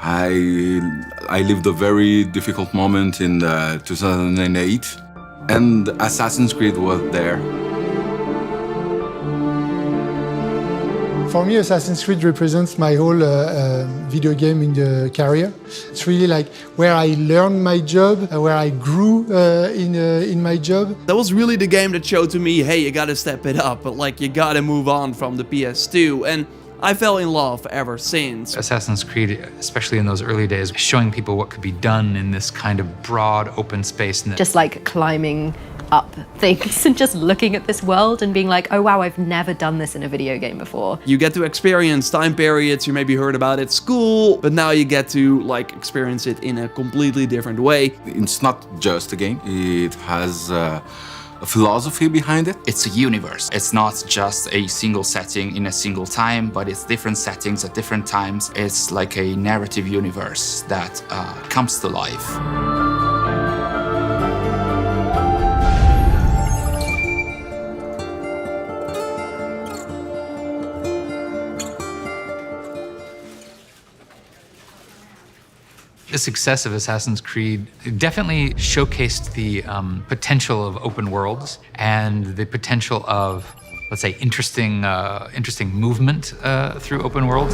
I lived a very difficult moment in 2008, and Assassin's Creed was there. For me, Assassin's Creed represents my whole video game in the career. It's really like where I learned my job, where I grew in my job. That was really the game that showed to me, hey, you gotta step it up, but like you gotta move on from the PS2. And I fell in love ever since. Assassin's Creed, especially in those early days, showing people what could be done in this kind of broad open space. Just like climbing up things and just looking at this world and being like, oh wow, I've never done this in a video game before. You get to experience time periods you maybe heard about at school, but now you get to like experience it in a completely different way. It's not just a game, it has a philosophy behind it. It's a universe. It's not just a single setting in a single time, but it's different settings at different times. It's like a narrative universe that comes to life. The success of Assassin's Creed definitely showcased the potential of open worlds and the potential of, let's say, interesting movement through open worlds.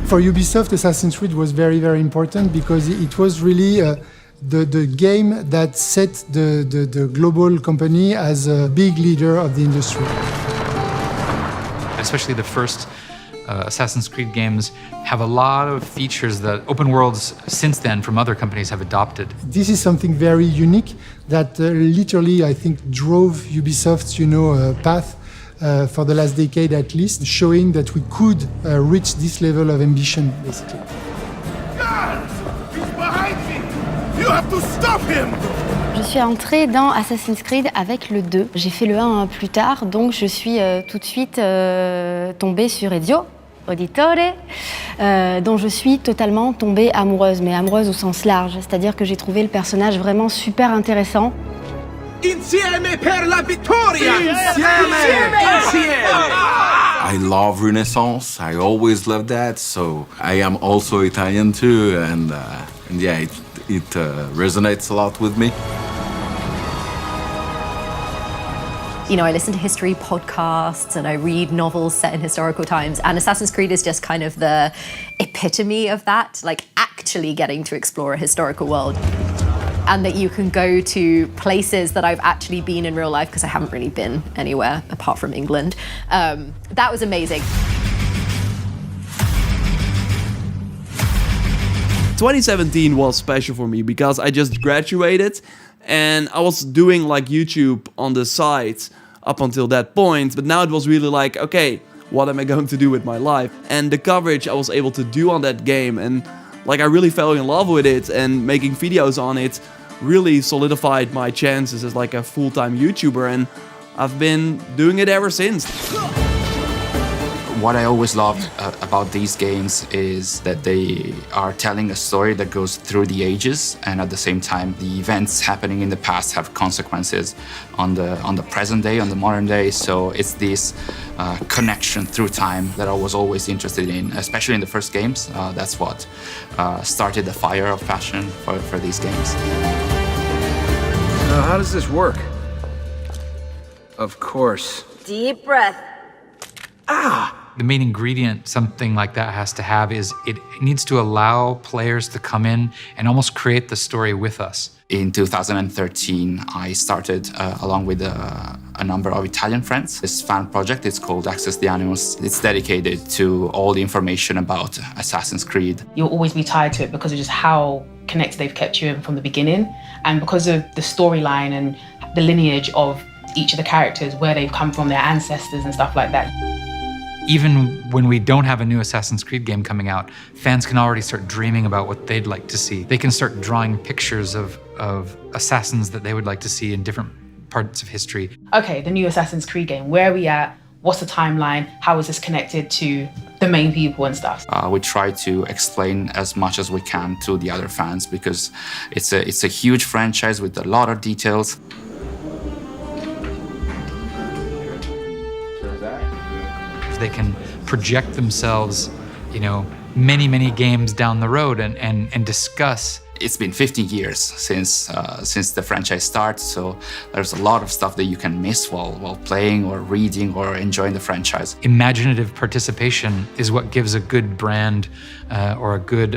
For Ubisoft, Assassin's Creed was very, very important because it was really the game that set the global company as a big leader of the industry. Especially the first Assassin's Creed games have a lot of features that open worlds since then from other companies have adopted. This is something very unique that literally, I think, drove Ubisoft's, path for the last decade at least, showing that we could reach this level of ambition, basically. Guards! He's behind me! You have to stop him! Je suis entrée dans Assassin's Creed avec le 2. J'ai fait le 1 plus tard, donc je suis tout de suite tombée sur Ezio Auditore, dont je suis totalement tombée amoureuse, mais amoureuse au sens large. C'est-à-dire que j'ai trouvé le personnage vraiment super intéressant. Insieme per la vittoria! Insieme! I love Renaissance, I always loved that, so I am also Italian too, and yeah, it resonates a lot with me. I listen to history podcasts and I read novels set in historical times, and Assassin's Creed is just kind of the epitome of that, like actually getting to explore a historical world. And that you can go to places that I've actually been in real life, because I haven't really been anywhere apart from England. That was amazing. 2017 was special for me because I just graduated and I was doing like YouTube on the side up until that point, but now it was really like, okay, what am I going to do with my life? And the coverage I was able to do on that game, and like I really fell in love with it, and making videos on it really solidified my chances as like a full-time YouTuber, and I've been doing it ever since. What I always loved about these games is that they are telling a story that goes through the ages, and at the same time the events happening in the past have consequences on the present day, on the modern day. So it's this connection through time that I was always interested in, especially in the first games. That's what started the fire of passion for these games. How does this work? Of course. Deep breath. The main ingredient something like that has to have is it needs to allow players to come in and almost create the story with us. In 2013, I started, along with a number of Italian friends, this fan project. It's called Access the Animus. It's dedicated to all the information about Assassin's Creed. You'll always be tied to it because of just how connected they've kept you in from the beginning, and because of the storyline and the lineage of each of the characters, where they've come from, their ancestors and stuff like that. Even when we don't have a new Assassin's Creed game coming out, fans can already start dreaming about what they'd like to see. They can start drawing pictures of assassins that they would like to see in different parts of history. Okay, the new Assassin's Creed game, where are we at? What's the timeline? How is this connected to the main people and stuff? We try to explain as much as we can to the other fans because it's a huge franchise with a lot of details. they can project themselves, many, many games down the road and discuss. It's been 15 years since the franchise started, so there's a lot of stuff that you can miss while playing or reading or enjoying the franchise. Imaginative participation is what gives a good brand or a good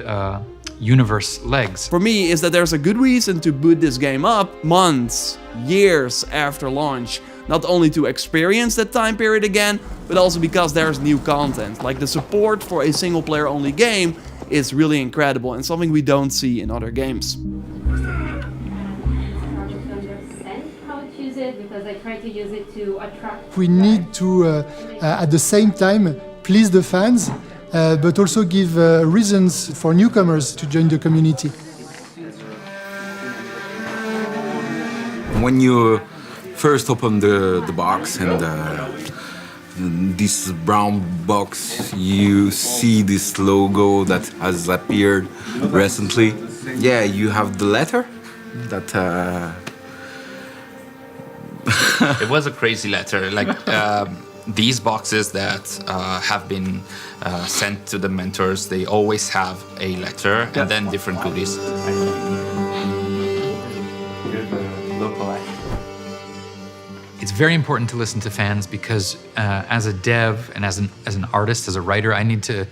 universe legs. For me, is that there's a good reason to boot this game up months, years after launch. Not only to experience that time period again, but also because there's new content. Like the support for a single player only game is really incredible and something we don't see in other games. We need to, at the same time, please the fans, but also give reasons for newcomers to join the community. When you first open the box and this brown box, you see this logo that has appeared recently. Yeah, you have the letter that... It was a crazy letter. Like these boxes that have been sent to the mentors, they always have a letter and then different goodies. It's very important to listen to fans because as a dev and as an artist, as a writer, I need to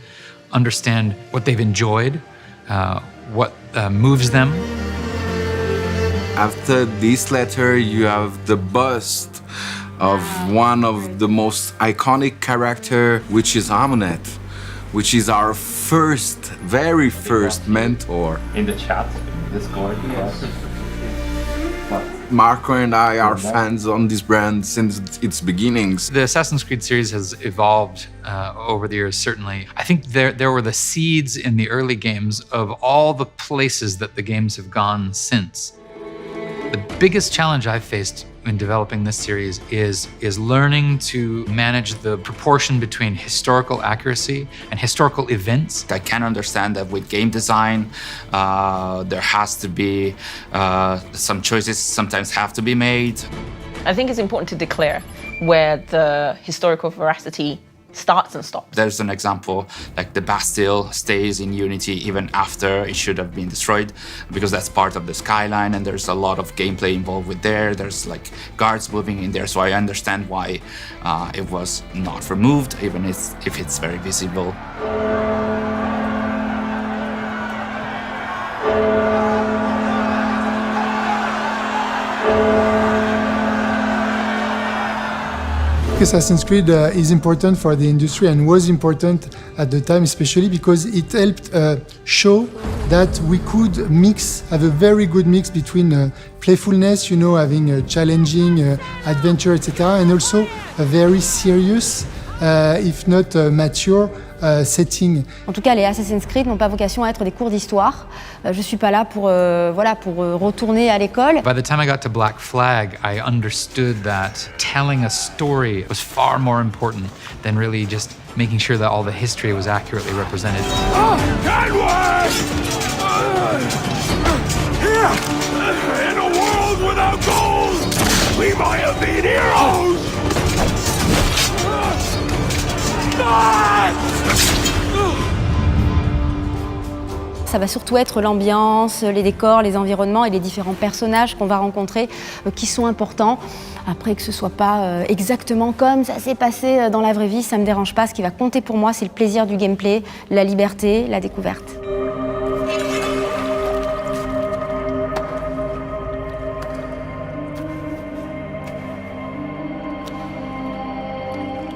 understand what they've enjoyed, what moves them. After this letter, you have the bust of one of the most iconic character, which is Amunet, which is our very first mentor. In the chat, Discord, yes. Marco and I are fans on this brand since its beginnings. The Assassin's Creed series has evolved over the years, certainly. I think there were the seeds in the early games of all the places that the games have gone since. The biggest challenge I've faced in developing this series is learning to manage the proportion between historical accuracy and historical events. I can understand that with game design, there has to be some choices sometimes have to be made. I think it's important to declare where the historical veracity starts and stops. There's an example, like the Bastille stays in Unity even after it should have bbeen destroyed, because that's part of the skyline and there's a lot of gameplay involved with there. There's like guards moving in there, so I understand why it was not removed, even if it's very visible. Assassin's Creed is important for the industry and was important at the time, especially because it helped show that we could have a very good mix between playfulness, having a challenging adventure, etc., and also a very serious, if not mature, setting. En tout cas, les Assassin's Creed n'ont pas vocation à être des cours d'histoire. Je suis pas là pour retourner à l'école. By the time I got to Black Flag, I understood that telling a story was far more important than really just making sure that all the history was accurately represented. In a world without gold, we might have been heroes! Ça va surtout être l'ambiance, les décors, les environnements et les différents personnages qu'on va rencontrer qui sont importants. Après, que ce soit pas exactement comme ça s'est passé dans la vraie vie, ça me dérange pas. Ce qui va compter pour moi, c'est le plaisir du gameplay, la liberté, la découverte.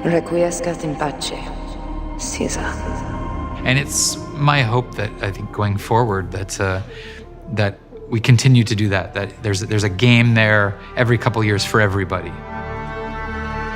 Requiescat in pace, Caesar. And it's my hope that I think going forward that we continue to do that there's a game there every couple years for everybody.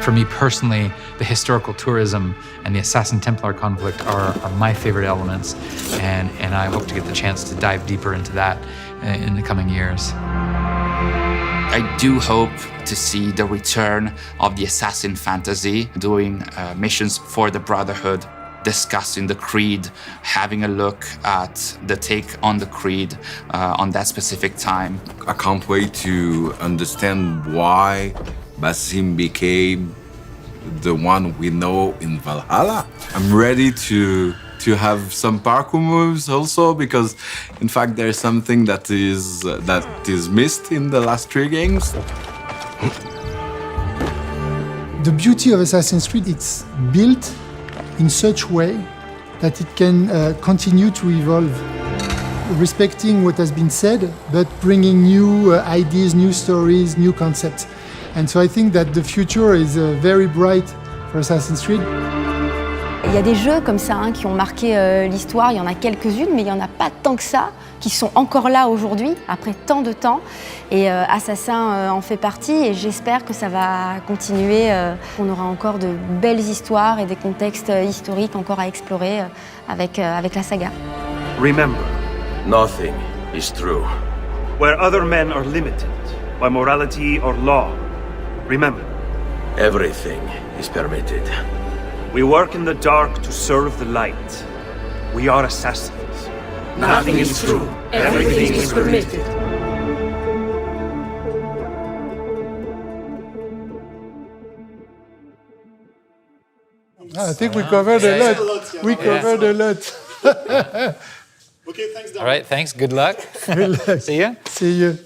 For me personally, the historical tourism and the Assassin Templar conflict are my favorite elements, and I hope to get the chance to dive deeper into that in the coming years. I do hope to see the return of the assassin fantasy, doing missions for the Brotherhood, discussing the creed, having a look at the take on the creed on that specific time. I can't wait to understand why Basim became the one we know in Valhalla. I'm ready to have some parkour moves also, because in fact there's something that is missed in the last 3 games. The beauty of Assassin's Creed, it's built in such a way that it can continue to evolve, respecting what has been said, but bringing new ideas, new stories, new concepts. And so I think that the future is very bright for Assassin's Creed. Il y a des jeux comme ça qui ont marqué l'histoire, il y en a quelques-unes, mais il n'y en a pas tant que ça, qui sont encore là aujourd'hui, après tant de temps. Et Assassin en fait partie, et j'espère que ça va continuer, qu'on aura encore de belles histoires et des contextes historiques encore à explorer avec la saga. Remember, nothing is true. Where other men are limited by morality or law, remember, everything is permitted. We work in the dark to serve the light. We are assassins. Nothing is true. Everything is permitted. I think we covered a lot. We covered a lot. Okay, thanks, Darby. All right, thanks. Good luck. Good luck. See ya. See you.